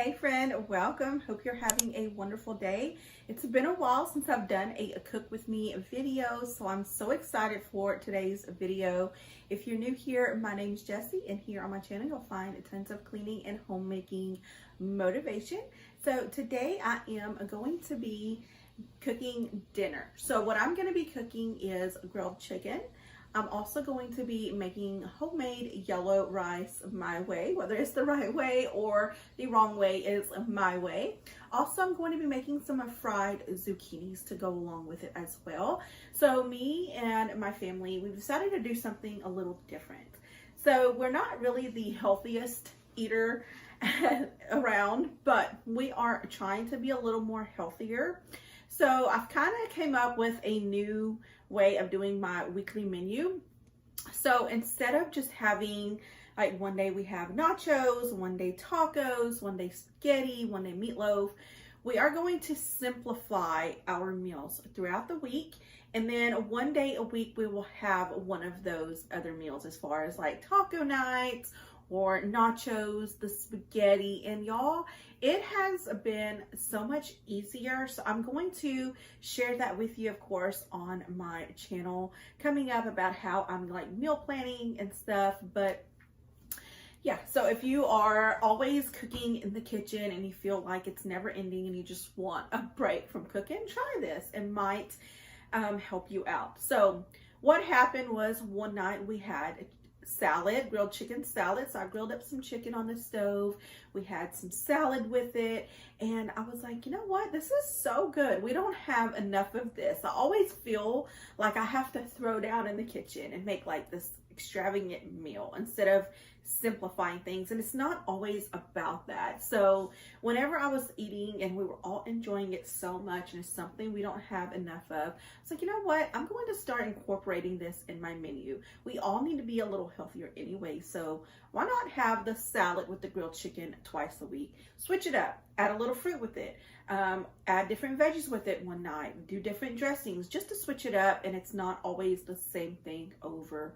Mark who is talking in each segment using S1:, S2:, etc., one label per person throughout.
S1: Hey friend, welcome. Hope you're having a wonderful day. It's been a while since I've done a cook with me video, so I'm so excited for today's video. If you're new here, my name's Jessie, and here on my channel you'll find tons of cleaning and homemaking motivation. So today I am going to be cooking dinner. So what I'm going to be cooking is grilled chicken. I'm also going to be making homemade yellow rice my way, whether it's the right way or the wrong way is my way. Also, I'm going to be making some fried zucchinis to go along with it as well. So me and my family, we've decided to do something a little different. So we're not really the healthiest eater around, but we are trying to be a little more healthier. So I've kind of came up with a new way of doing my weekly menu. So instead of just having like one day we have nachos, one day tacos, one day spaghetti, one day meatloaf, we are going to simplify our meals throughout the week. And then one day a week we will have one of those other meals as far as like taco nights or nachos, the spaghetti, and y'all, it has been so much easier. So I'm going to share that with you, of course, on my channel coming up about how I'm like meal planning and stuff. But yeah, so if you are always cooking in the kitchen and you feel like it's never ending and you just want a break from cooking, try this. It might help you out. So what happened was one night we had salad, grilled chicken salad. So I grilled up some chicken on the stove. We had some salad with it. And I was like, you know what? This is so good. We don't have enough of this. I always feel like I have to throw down in the kitchen and make like this extravagant meal instead of simplifying things, and it's not always about that. So whenever I was eating and we were all enjoying it so much and it's something we don't have enough of, it's like, you know what, I'm going to start incorporating this in my menu. We all need to be a little healthier anyway, so why not have the salad with the grilled chicken twice a week? Switch it up, add a little fruit with it, add different veggies with it one night, do different dressings just to switch it up, and it's not always the same thing over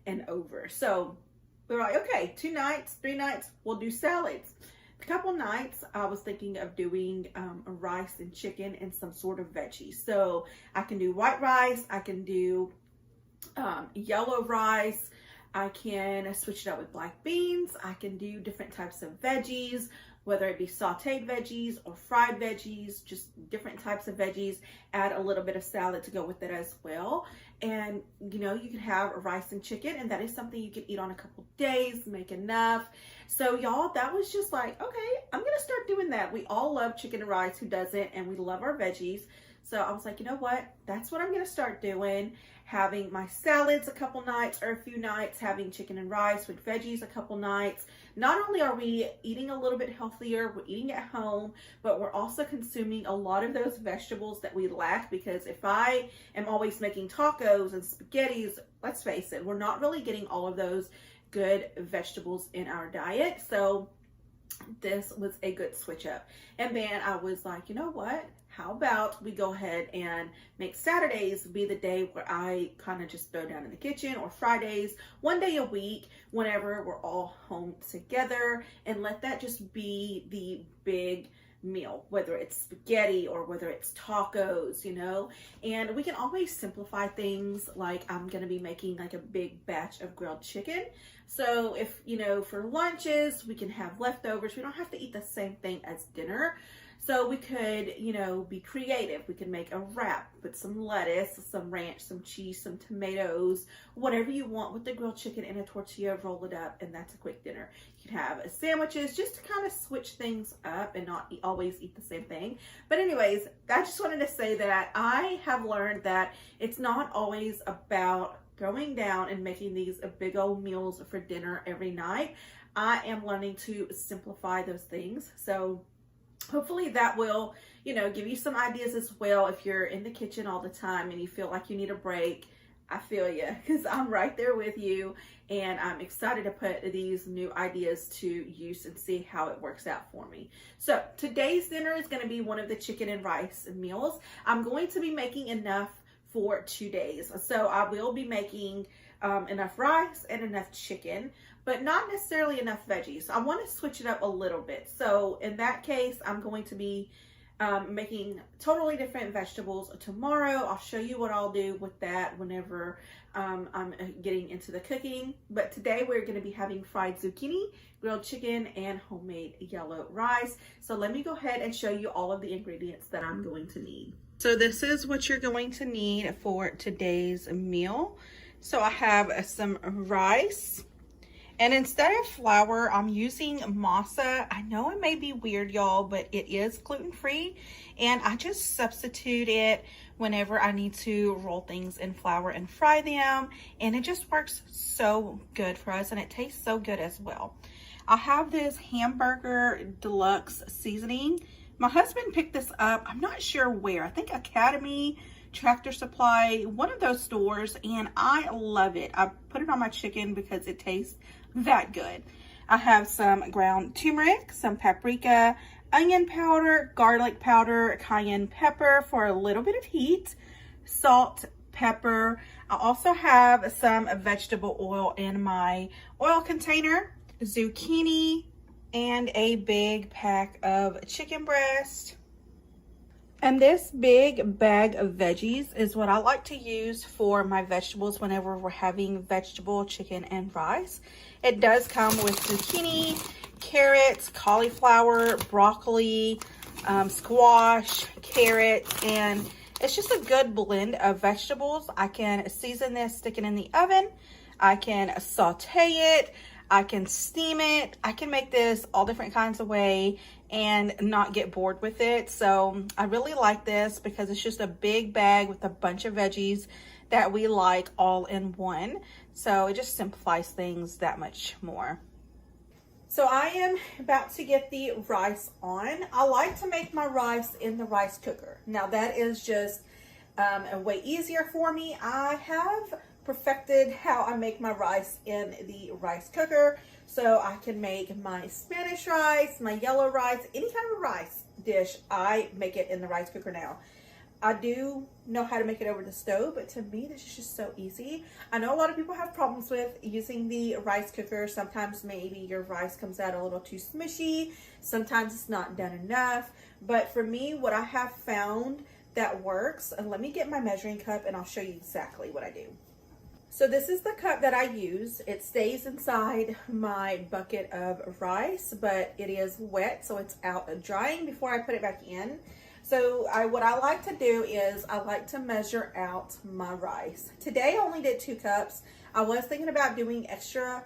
S1: and over. So we're like, okay, 2 nights, 3 nights, we'll do salads. A couple nights, I was thinking of doing a rice and chicken and some sort of veggie. So I can do white rice, I can do yellow rice, I can switch it up with black beans, I can do different types of veggies, whether it be sauteed veggies or fried veggies, just different types of veggies. Add a little bit of salad to go with it as well. And you know, you can have rice and chicken, and that is something you can eat on a couple days, make enough. So y'all, that was just like, okay, I'm gonna start doing that. We all love chicken and rice, who doesn't? And we love our veggies. So I was like, you know what? That's what I'm gonna start doing. Having my salads a couple nights or a few nights, having chicken and rice with veggies a couple nights. Not only are we eating a little bit healthier, we're eating at home, but we're also consuming a lot of those vegetables that we lack, because if I am always making tacos and spaghettis, let's face it, we're not really getting all of those good vegetables in our diet. So this was a good switch up. And then I was like, you know what? How about we go ahead and make Saturdays be the day where I kind of just throw down in the kitchen, or Fridays, one day a week, whenever we're all home together, and let that just be the big meal, whether it's spaghetti or whether it's tacos, you know. And we can always simplify things. Like I'm going to be making like a big batch of grilled chicken. So if, you know, for lunches, we can have leftovers. We don't have to eat the same thing as dinner. So we could, you know, be creative. We could make a wrap with some lettuce, some ranch, some cheese, some tomatoes, whatever you want with the grilled chicken and a tortilla, roll it up, and that's a quick dinner. You can have sandwiches just to kind of switch things up and not always eat the same thing. But anyways, I just wanted to say that I have learned that it's not always about throwing down and making these big old meals for dinner every night. I am learning to simplify those things. So hopefully that will, you know, give you some ideas as well. If you're in the kitchen all the time and you feel like you need a break, I feel you, because I'm right there with you, and I'm excited to put these new ideas to use and see how it works out for me. So today's dinner is going to be one of the chicken and rice meals. I'm going to be making enough for 2 days. So I will be making enough rice and enough chicken, but not necessarily enough veggies. I want to switch it up a little bit. So in that case, I'm going to be making totally different vegetables tomorrow. I'll show you what I'll do with that whenever I'm getting into the cooking. But today we're going to be having fried zucchini, grilled chicken, and homemade yellow rice. So let me go ahead and show you all of the ingredients that I'm going to need. So this is what you're going to need for today's meal. So I have some rice, and instead of flour, I'm using masa. I know it may be weird, y'all, but it is gluten-free, and I just substitute it whenever I need to roll things in flour and fry them, and it just works so good for us, and it tastes so good as well. I have this hamburger deluxe seasoning. My husband picked this up, I'm not sure where, I think Academy, Tractor Supply, one of those stores, and I love it. I put it on my chicken because it tastes that good. I have some ground turmeric, some paprika, onion powder, garlic powder, cayenne pepper for a little bit of heat, salt, pepper. I also have some vegetable oil in my oil container, zucchini, and a big pack of chicken breast. And this big bag of veggies is what I like to use for my vegetables whenever we're having vegetable, chicken, and rice. It does come with zucchini, carrots, cauliflower, broccoli, squash, carrots, and it's just a good blend of vegetables. I can season this, stick it in the oven. I can saute it. I can steam it. I can make this all different kinds of way and not get bored with it. So I really like this because it's just a big bag with a bunch of veggies that we like all in one. So it just simplifies things that much more. So I am about to get the rice on. I like to make my rice in the rice cooker. Now that is just way easier for me. I have perfected how I make my rice in the rice cooker, so I can make my Spanish rice, my yellow rice, any kind of rice dish. I make it in the rice cooker now. I do know how to make it over the stove, but to me this is just so easy. I know a lot of people have problems with using the rice cooker. Sometimes maybe your rice comes out a little too smushy, sometimes it's not done enough, but for me, what I have found that works, and let me get my measuring cup and I'll show you exactly what I do. So this is the cup that I use. It stays inside my bucket of rice, but it is wet, so it's out drying before I put it back in. So what I like to do is I like to measure out my rice. Today I only did 2 cups. I was thinking about doing extra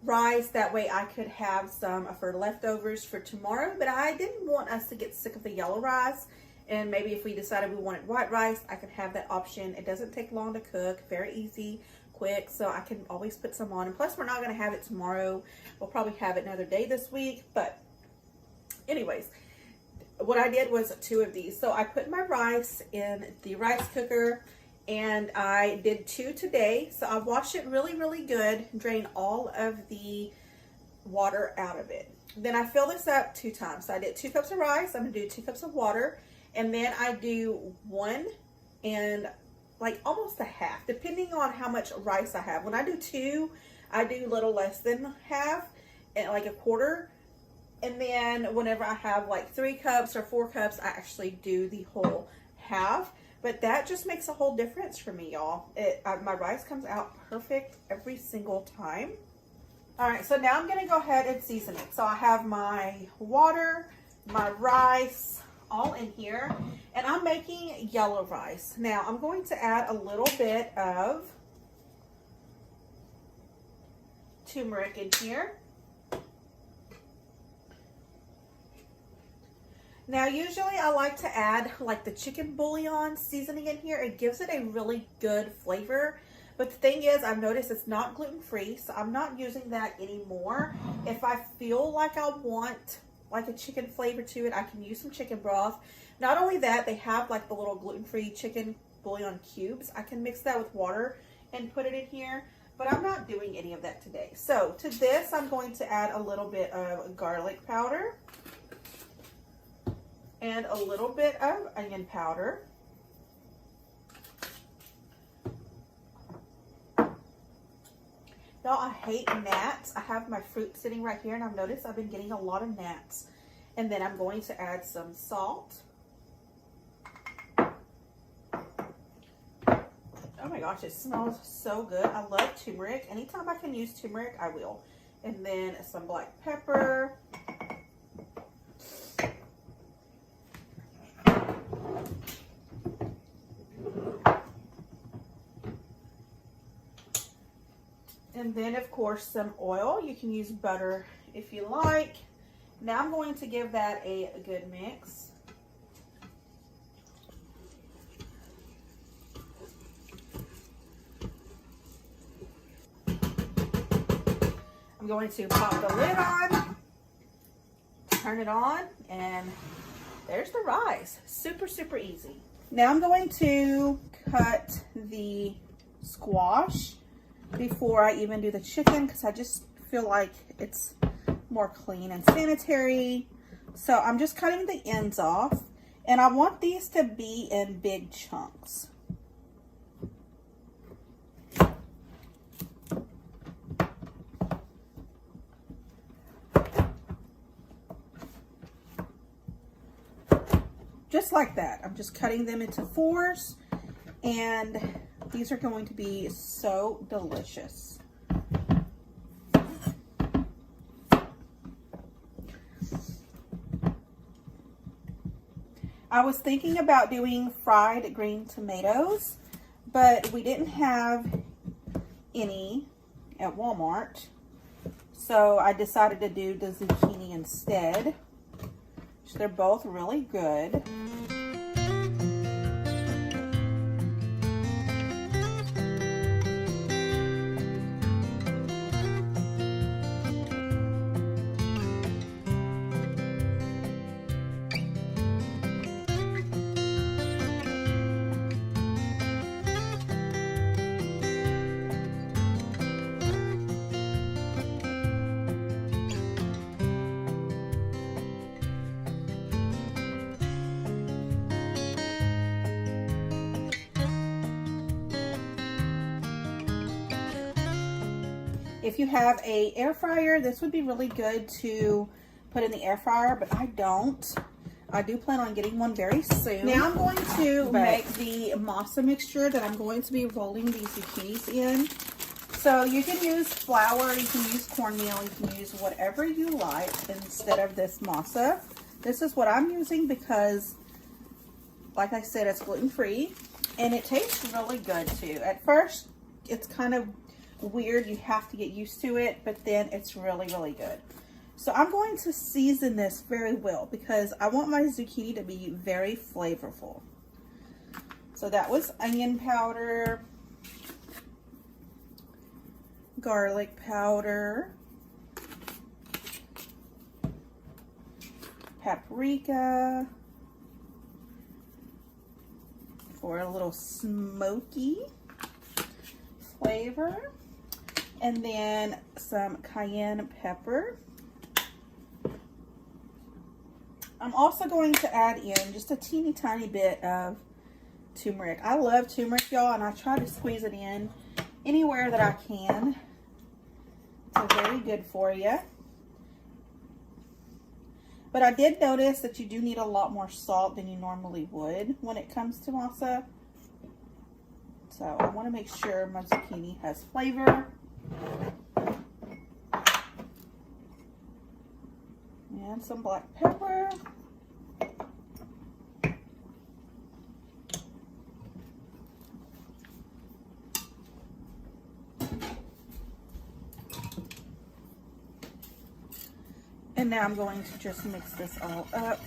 S1: rice, that way I could have some for leftovers for tomorrow, but I didn't want us to get sick of the yellow rice. And maybe if we decided we wanted white rice, I could have that option. It doesn't take long to cook, very easy, quick, so I can always put some on. And plus, we're not going to have it tomorrow. We'll probably have it another day this week. But anyways, what I did was 2 of these. So I put my rice in the rice cooker, and I did 2 today. So I washed it really, really good, drain all of the water out of it. Then I fill this up 2 times. So I did 2 cups of rice. I'm going to do 2 cups of water. And then I do 1 and like almost a half, depending on how much rice I have. When I do 2, I do a little less than half, and like a quarter. And then whenever I have like 3 cups or 4 cups, I actually do the whole half. But that just makes a whole difference for me, y'all. My rice comes out perfect every single time. All right, so now I'm gonna go ahead and season it. So I have my water, my rice, all in here, and I'm making yellow rice. Now I'm going to add a little bit of turmeric in here. Now usually I like to add like the chicken bouillon seasoning in here. It gives it a really good flavor. But the thing is, I've noticed it's not gluten-free, so I'm not using that anymore. If I feel like I want like a chicken flavor to it, I can use some chicken broth. Not only that, they have like the little gluten-free chicken bouillon cubes. I can mix that with water and put it in here, but I'm not doing any of that today. So to this, I'm going to add a little bit of garlic powder and a little bit of onion powder. Y'all, I hate gnats. I have my fruit sitting right here, and I've noticed I've been getting a lot of gnats. And then I'm going to add some salt. Oh my gosh, it smells so good. I love turmeric. Anytime I can use turmeric, I will. And then some black pepper. And then, of course, some oil. You can use butter if you like. Now I'm going to give that a good mix. I'm going to pop the lid on, turn it on, and there's the rice. Super, super easy. Now I'm going to cut the squash before I even do the chicken, because I just feel like it's more clean and sanitary. So I'm just cutting the ends off, and I want these to be in big chunks. Just like that. I'm just cutting them into fours, and these are going to be so delicious. I was thinking about doing fried green tomatoes, but we didn't have any at Walmart. So I decided to do the zucchini instead. So they're both really good. If you have an air fryer, this would be really good to put in the air fryer, but I don't. I do plan on getting one very soon. Now I'm going to make the masa mixture that I'm going to be rolling these zucchinis in. So you can use flour, you can use cornmeal, you can use whatever you like instead of this masa. This is what I'm using because, like I said, it's gluten-free and it tastes really good too. At first, it's kind of weird. You have to get used to it, but then it's really, really good. So I'm going to season this very well because I want my zucchini to be very flavorful. So that was onion powder, garlic powder, paprika for a little smoky flavor, and then some cayenne pepper. I'm also going to add in just a teeny tiny bit of turmeric. I love turmeric, y'all, and I try to squeeze it in anywhere that I can. It's very good for you. But I did notice that you do need a lot more salt than you normally would when it comes to masa. So I want to make sure my zucchini has flavor. And some black pepper. And now I'm going to just mix this all up.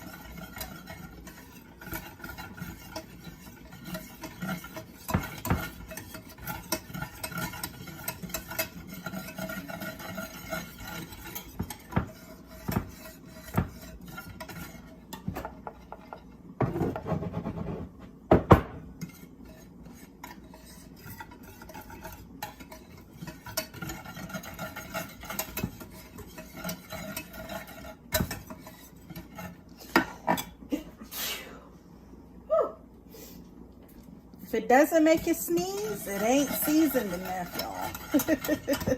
S1: If it doesn't make you sneeze, it ain't seasoned enough, y'all.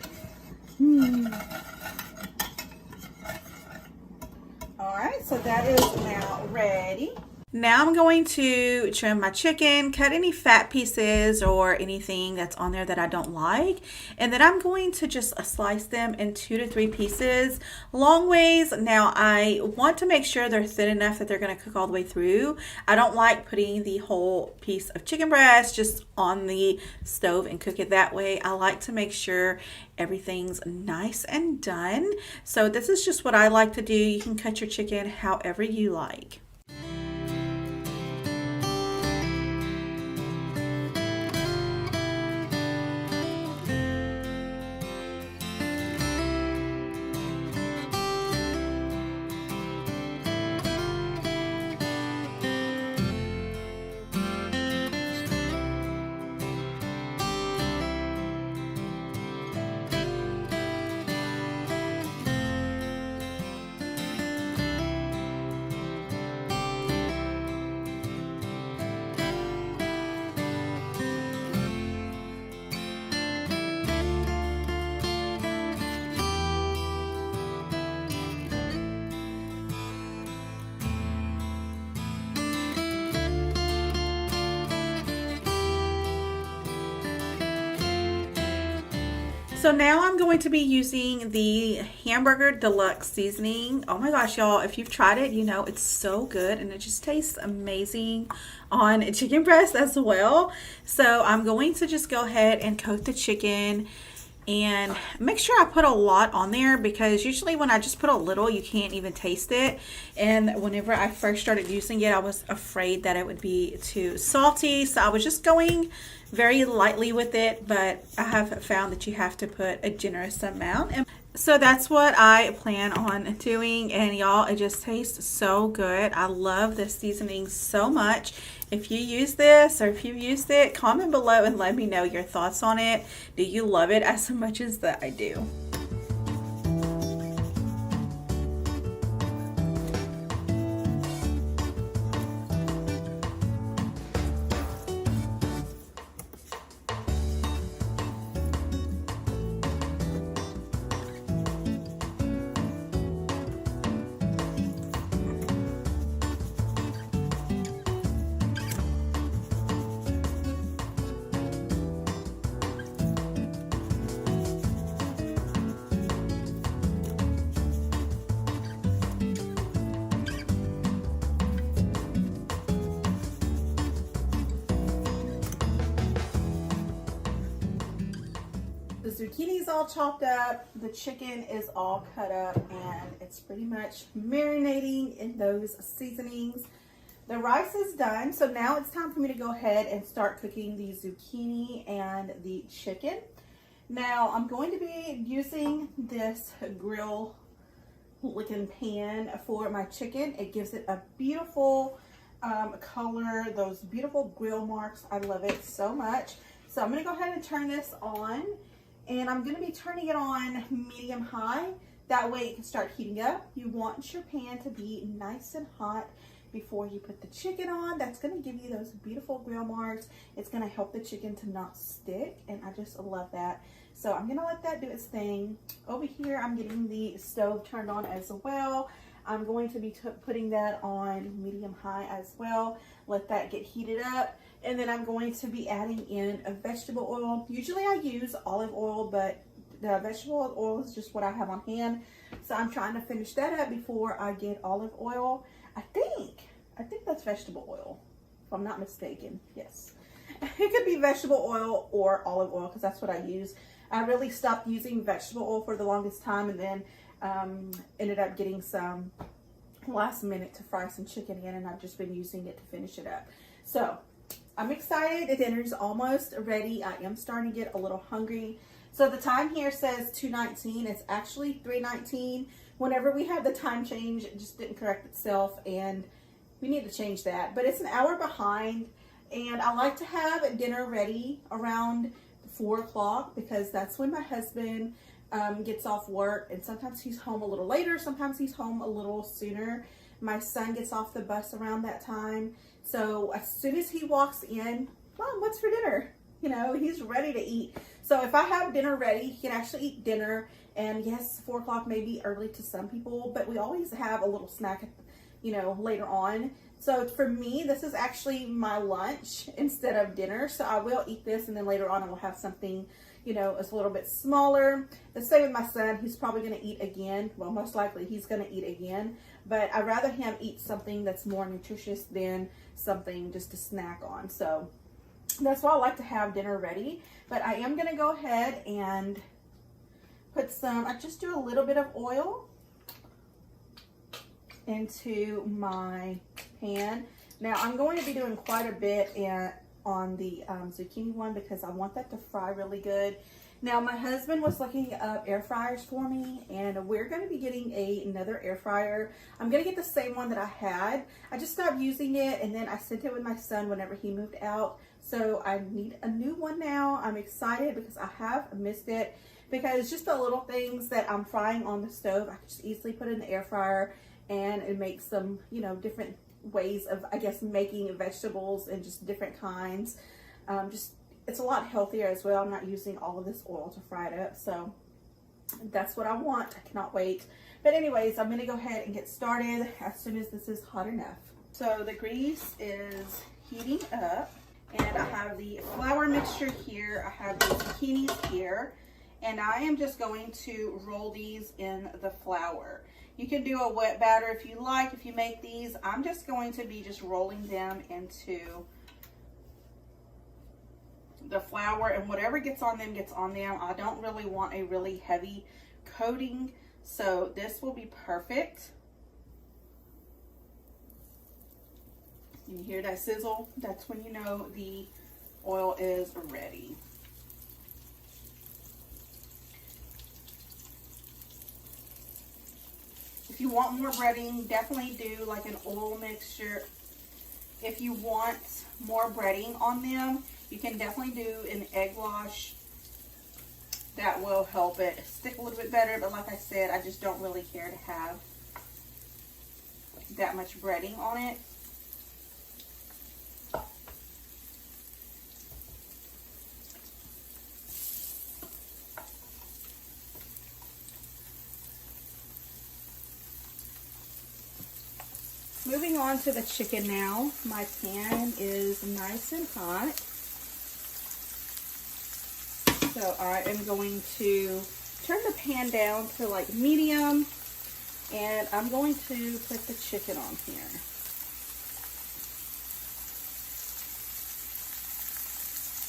S1: All right, so that is now ready. Now I'm going to trim my chicken, cut any fat pieces or anything that's on there that I don't like. And then I'm going to just slice them in 2 to 3 pieces, long ways. Now I want to make sure they're thin enough that they're going to cook all the way through. I don't like putting the whole piece of chicken breast just on the stove and cook it that way. I like to make sure everything's nice and done. So this is just what I like to do. You can cut your chicken however you like. So now I'm going to be using the Hamburger Deluxe seasoning. Oh my gosh, y'all, if you've tried it, you know it's so good and it just tastes amazing on chicken breast as well. So I'm going to just go ahead and coat the chicken and make sure I put a lot on there, because usually when I just put a little, you can't even taste it. And whenever I first started using it, I was afraid that it would be too salty. So I was just going very lightly with it, but I have found that you have to put a generous amount. And so that's what I plan on doing. And y'all, it just tastes so good. I love this seasoning so much. If you use this, or if you've used it, comment below and let me know your thoughts on it. Do you love it as much as that I do? The zucchini is all chopped up, the chicken is all cut up, and it's pretty much marinating in those seasonings. The rice is done, so now it's time for me to go ahead and start cooking the zucchini and the chicken. Now I'm going to be using this grill looking pan for my chicken. It gives it a beautiful color, those beautiful grill marks. I love it so much. So I'm going to go ahead and turn this on. And I'm going to be turning it on medium high. That way it can start heating up. You want your pan to be nice and hot before you put the chicken on. That's going to give you those beautiful grill marks. It's going to help the chicken to not stick. And I just love that. So I'm going to let that do its thing. Over here, I'm getting the stove turned on as well. I'm going to be putting that on medium high as well. Let that get heated up. And then I'm going to be adding in a vegetable oil. Usually I use olive oil, but the vegetable oil is just what I have on hand. So I'm trying to finish that up before I get olive oil. I think that's vegetable oil, if I'm not mistaken. Yes. It could be vegetable oil or olive oil, because that's what I use. I really stopped using vegetable oil for the longest time, and then ended up getting some last minute to fry some chicken in, and I've just been using it to finish it up. So I'm excited. The dinner's almost ready. I am starting to get a little hungry. So the time here says 2:19. It's actually 3:19. Whenever we had the time change, it just didn't correct itself, and we need to change that. But it's an hour behind, and I like to have dinner ready around 4 o'clock, because that's when my husband gets off work, and sometimes he's home a little later, sometimes he's home a little sooner. My son gets off the bus around that time. So as soon as he walks in, Mom, what's for dinner? You know, he's ready to eat. So if I have dinner ready, he can actually eat dinner. And yes, 4 o'clock may be early to some people, but we always have a little snack, you know, later on. So for me, this is actually my lunch instead of dinner. So I will eat this, and then later on I will have something, you know, it's a little bit smaller. The same with my son. He's probably going to eat again. Well, most likely he's going to eat again. But I'd rather him eat something that's more nutritious than something just to snack on. So that's why I like to have dinner ready. But I am going to go ahead and put some, I just do a little bit of oil into my pan. Now I'm going to be doing quite a bit on the zucchini one because I want that to fry really good. Now my husband was looking up air fryers for me, and we're going to be getting another air fryer. I'm going to get the same one that I had. I just stopped using it, and then I sent it with my son whenever he moved out. So I need a new one now. I'm excited because I have missed it, because just the little things that I'm frying on the stove, I can just easily put in the air fryer, and it makes some, you know, different ways of, I guess, making vegetables and just different kinds. It's a lot healthier as well. I'm not using all of this oil to fry it up. So that's what I want. I cannot wait. But anyways, I'm going to go ahead and get started as soon as this is hot enough. So the grease is heating up, and I have the flour mixture here. I have the zucchinis here, and I am just going to roll these in the flour. You can do a wet batter if you like. If you make these, I'm just going to be just rolling them into the flour, and whatever gets on them gets on them. I don't really want a really heavy coating, so this will be perfect. You hear that sizzle? That's when you know the oil is ready. If you want more breading, definitely do like an oil mixture. If you want more breading on them, you can definitely do an egg wash. That will help it stick a little bit better, but like I said, I just don't really care to have that much breading on it. Moving on to the chicken now. My pan is nice and hot. So I am going to turn the pan down to like medium, and I'm going to put the chicken on here.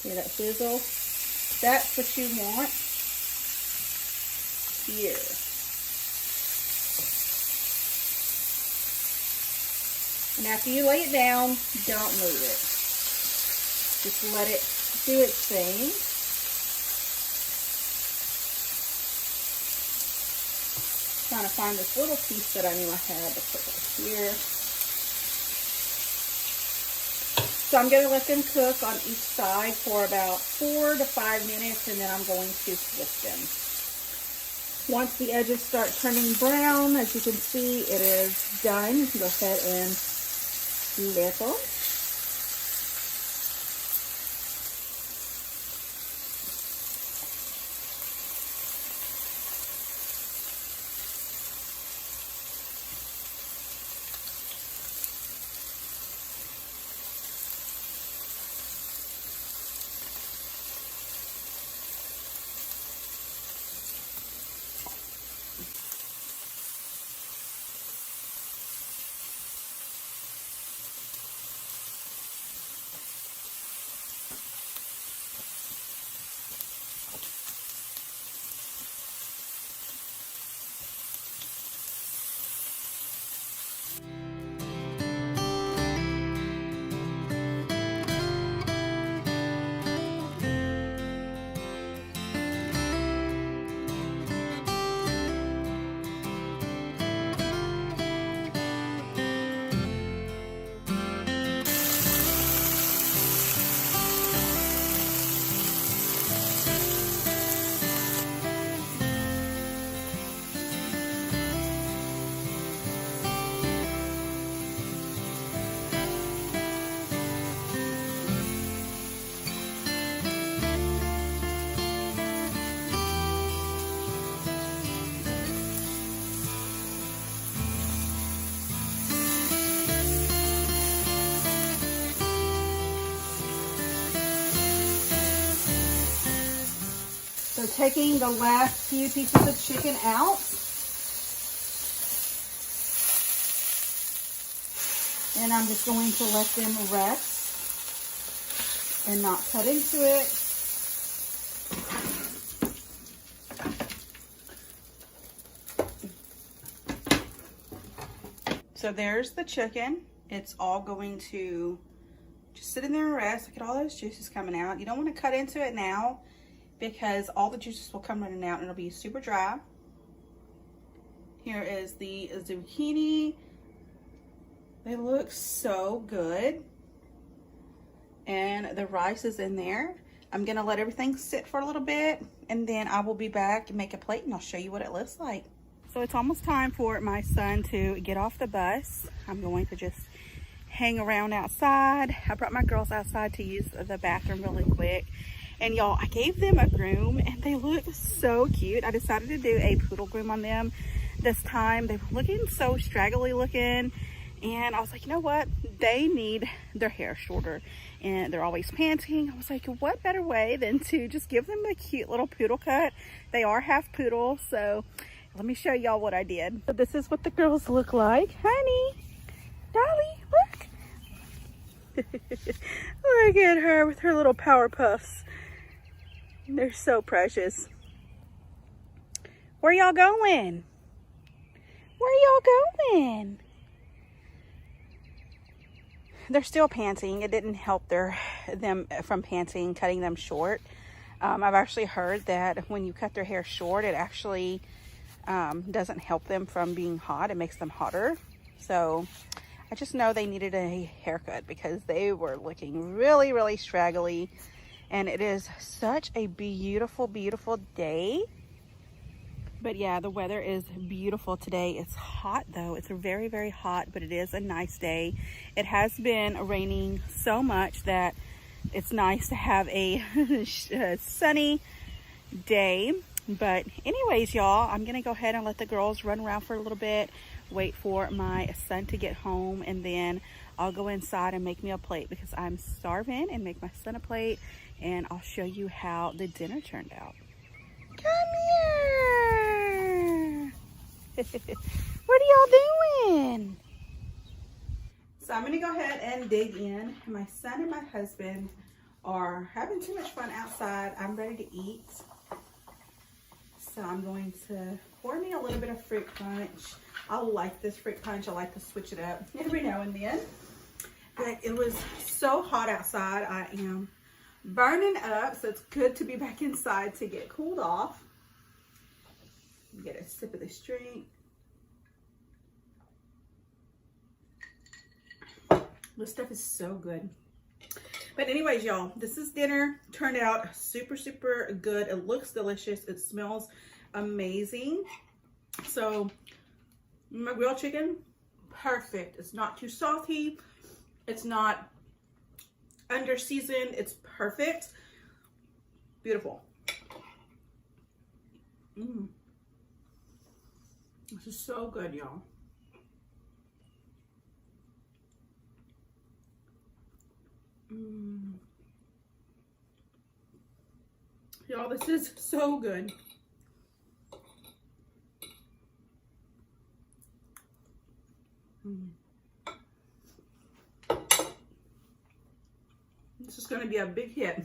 S1: See that sizzle? That's what you want here. And after you lay it down, don't move it. Just let it do its thing. Trying to find this little piece that I knew I had to put right here. So I'm going to let them cook on each side for about 4 to 5 minutes, and then I'm going to flip them. Once the edges start turning brown, as you can see, it is done. You can go ahead and flip them. So taking the last few pieces of chicken out. And I'm just going to let them rest and not cut into it. So there's the chicken. It's all going to just sit in there and rest. Look at all those juices coming out. You don't want to cut into it now because all the juices will come running out and it'll be super dry. Here is the zucchini. They look so good. And the rice is in there. I'm gonna let everything sit for a little bit and then I will be back and make a plate and I'll show you what it looks like. So it's almost time for my son to get off the bus. I'm going to just hang around outside. I brought my girls outside to use the bathroom really quick. And y'all, I gave them a groom and they look so cute. I decided to do a poodle groom on them this time. They were looking so straggly looking. And I was like, you know what? They need their hair shorter and they're always panting. I was like, what better way than to just give them a cute little poodle cut? They are half poodle, so let me show y'all what I did. So this is what the girls look like. Honey, Dolly, look. Look at her with her little power puffs. They're so precious. Where y'all going? Where y'all going? They're still panting. It didn't help them from panting, cutting them short. I've actually heard that when you cut their hair short, it actually doesn't help them from being hot. It makes them hotter. So I just know they needed a haircut because they were looking really, really straggly. And it is such a beautiful, beautiful day. But yeah, the weather is beautiful today. It's hot though. It's very, very hot, but it is a nice day. It has been raining so much that it's nice to have a sunny day. But anyways, y'all, I'm gonna go ahead and let the girls run around for a little bit, wait for my son to get home, and then I'll go inside and make me a plate because I'm starving, and make my son a plate, and I'll show you how the dinner turned out. Come here. What are y'all doing? So I'm gonna go ahead and dig in. My son and my husband are having too much fun outside. I'm ready to eat. So I'm going to pour me a little bit of fruit punch. I like this fruit punch. I like to switch it up every now and then. But it was so hot outside. I am burning up, so it's good to be back inside to get cooled off. Get a sip of this drink. This stuff is so good. But anyways, y'all, this is dinner. Turned out super, super good. It looks delicious. It smells amazing. So my grilled chicken, perfect. It's not too salty. It's not under seasoned. It's perfect. Beautiful. This is so good, y'all. Y'all, this is so good. This is going to be a big hit.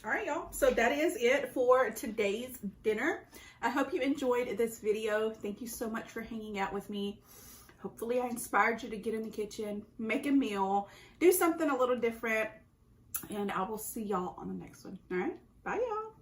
S1: All right, y'all. So that is it for today's dinner. I hope you enjoyed this video. Thank you so much for hanging out with me. Hopefully I inspired you to get in the kitchen, make a meal, do something a little different, and I will see y'all on the next one. All right, bye y'all.